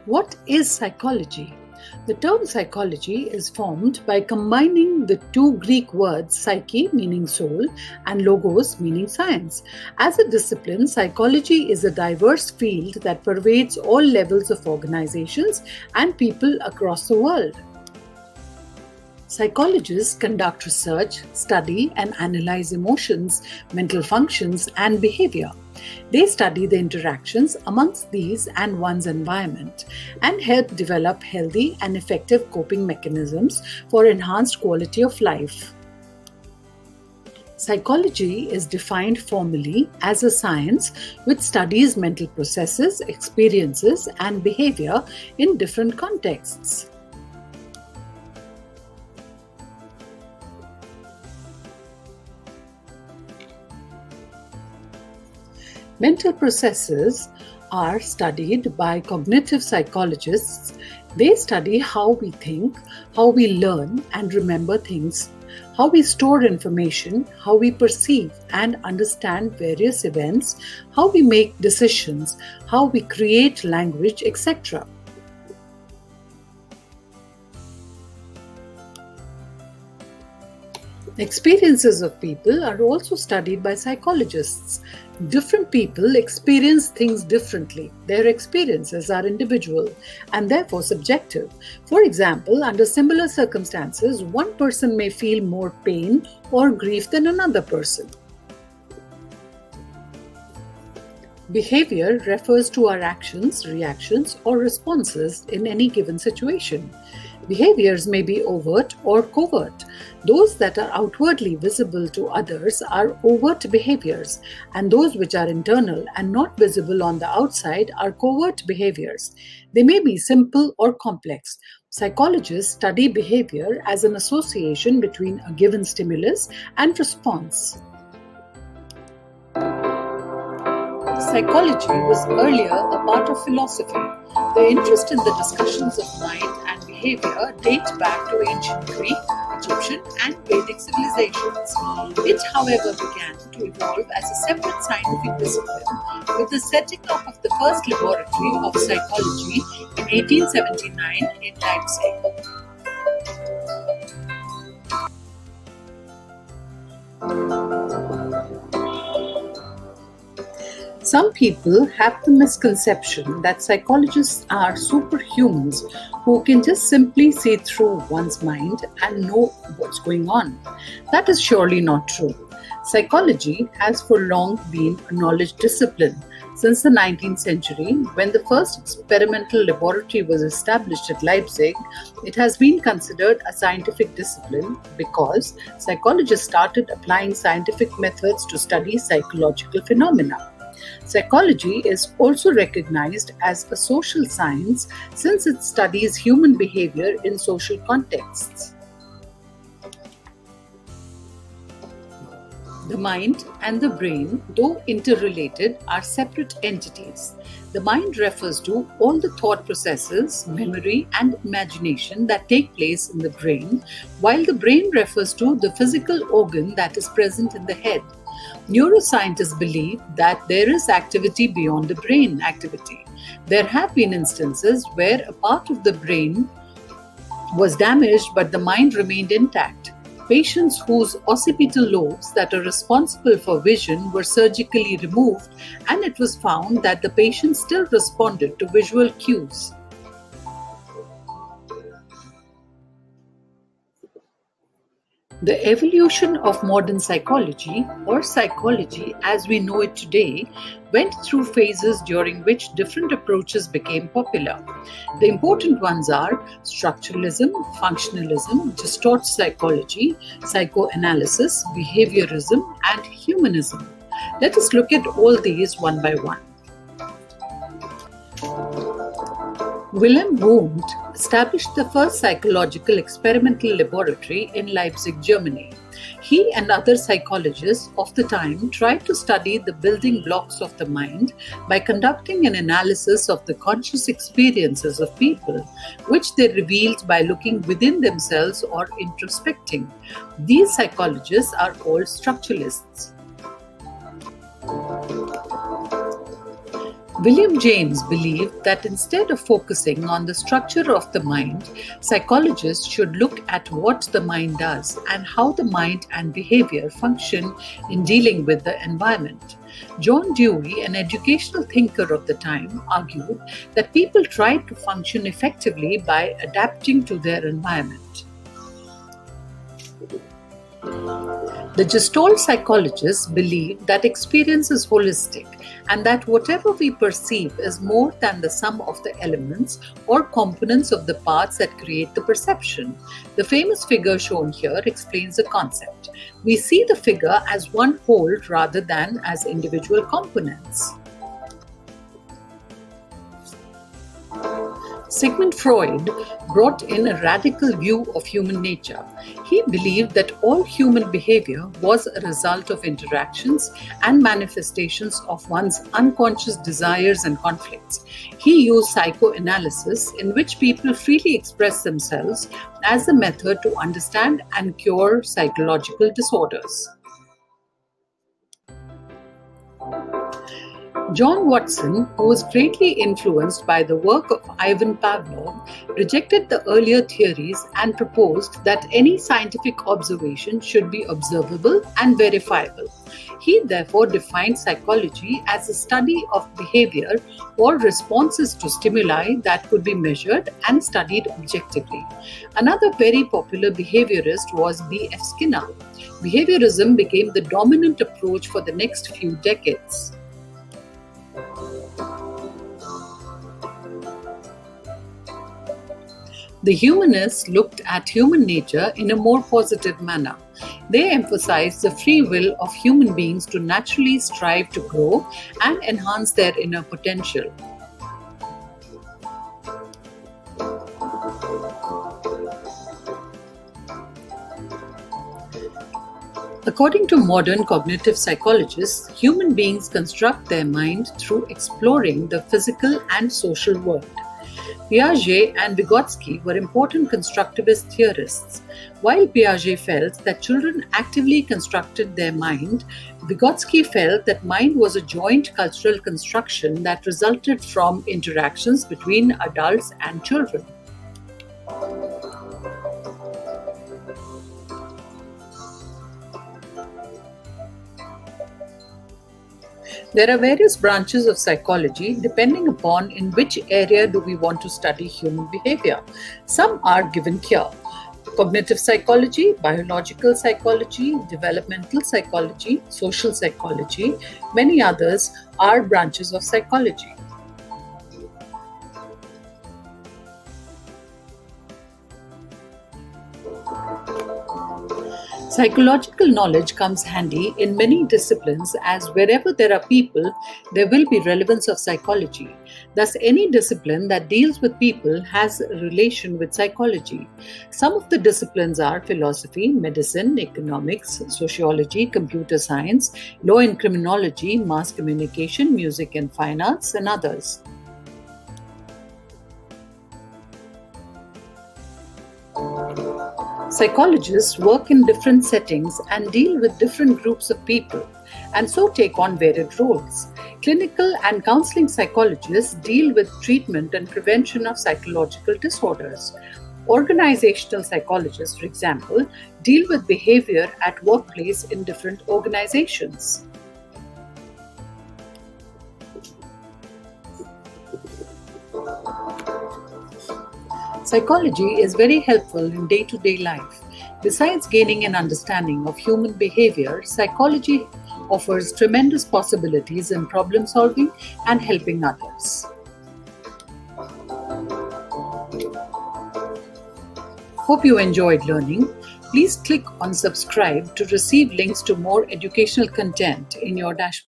What is psychology? The term psychology is formed by combining the two Greek words psyche, meaning soul, and logos, meaning science. As a discipline, psychology is a diverse field that pervades all levels of organizations and people across the world. Psychologists conduct research, study, and analyze emotions, mental functions, and behavior. They study the interactions amongst these and one's environment and help develop healthy and effective coping mechanisms for enhanced quality of life. Psychology is defined formally as a science which studies mental processes, experiences, and behavior in different contexts. Mental processes are studied by cognitive psychologists. They study how we think, how we learn and remember things, how we store information, how we perceive and understand various events, how we make decisions, how we create language, etc. Experiences of people are also studied by psychologists. Different people experience things differently. Their experiences are individual and therefore subjective. For example, under similar circumstances, one person may feel more pain or grief than another person. Behavior refers to our actions, reactions, or responses in any given situation. Behaviors may be overt or covert. Those that are outwardly visible to others are overt behaviors, and those which are internal and not visible on the outside are covert behaviors. They may be simple or complex. Psychologists study behavior as an association between a given stimulus and response. Psychology was earlier a part of philosophy. The interest in the discussions of mind and behavior dates back to ancient Greek, Egyptian, and Vedic civilizations. It, however, began to evolve as a separate scientific discipline with the setting up of the first laboratory of psychology in 1879 in Leipzig. Some people have the misconception that psychologists are superhumans who can just simply see through one's mind and know what's going on. That is surely not true. Psychology has for long been a knowledge discipline. Since the 19th century, when the first experimental laboratory was established at Leipzig, it has been considered a scientific discipline because psychologists started applying scientific methods to study psychological phenomena. Psychology is also recognized as a social science since it studies human behavior in social contexts. The mind and the brain, though interrelated, are separate entities. The mind refers to all the thought processes, memory, and imagination that take place in the brain, while the brain refers to the physical organ that is present in the head. Neuroscientists believe that there is activity beyond the brain activity. There have been instances where a part of the brain was damaged but the mind remained intact. Patients whose occipital lobes that are responsible for vision were surgically removed, and it was found that the patient still responded to visual cues. The evolution of modern psychology, or psychology as we know it today, went through phases during which different approaches became popular. The important ones are structuralism, functionalism, distort psychology, psychoanalysis, behaviorism, and humanism. Let us look at all these one by one. Wilhelm Wundt established the first psychological experimental laboratory in Leipzig, Germany. He and other psychologists of the time tried to study the building blocks of the mind by conducting an analysis of the conscious experiences of people, which they revealed by looking within themselves or introspecting. These psychologists are called structuralists. William James believed that instead of focusing on the structure of the mind, psychologists should look at what the mind does and how the mind and behavior function in dealing with the environment. John Dewey, an educational thinker of the time, argued that people tried to function effectively by adapting to their environment. The Gestalt psychologists believe that experience is holistic and that whatever we perceive is more than the sum of the elements or components of the parts that create the perception. The famous figure shown here explains the concept. We see the figure as one whole rather than as individual components. Sigmund Freud brought in a radical view of human nature. He believed that all human behavior was a result of interactions and manifestations of one's unconscious desires and conflicts. He used psychoanalysis, in which people freely express themselves, as a method to understand and cure psychological disorders. John Watson, who was greatly influenced by the work of Ivan Pavlov, rejected the earlier theories and proposed that any scientific observation should be observable and verifiable. He therefore defined psychology as a study of behavior or responses to stimuli that could be measured and studied objectively. Another very popular behaviorist was B.F. Skinner. Behaviorism became the dominant approach for the next few decades. The humanists looked at human nature in a more positive manner. They emphasized the free will of human beings to naturally strive to grow and enhance their inner potential. According to modern cognitive psychologists, human beings construct their mind through exploring the physical and social world. Piaget and Vygotsky were important constructivist theorists. While Piaget felt that children actively constructed their mind, Vygotsky felt that mind was a joint cultural construction that resulted from interactions between adults and children. There are various branches of psychology depending upon in which area do we want to study human behavior. Some are given here: cognitive psychology, biological psychology, developmental psychology, social psychology. Many others are branches of psychology. Psychological knowledge comes handy in many disciplines, as wherever there are people, there will be relevance of psychology. Thus, any discipline that deals with people has a relation with psychology. Some of the disciplines are philosophy, medicine, economics, sociology, computer science, law and criminology, mass communication, music and fine arts, and others. Psychologists work in different settings and deal with different groups of people, and so take on varied roles. Clinical and counseling psychologists deal with treatment and prevention of psychological disorders. Organizational psychologists, for example, deal with behavior at workplace in different organizations. Psychology is very helpful in day-to-day life. Besides gaining an understanding of human behavior, psychology offers tremendous possibilities in problem solving and helping others. Hope you enjoyed learning. Please click on subscribe to receive links to more educational content in your dashboard.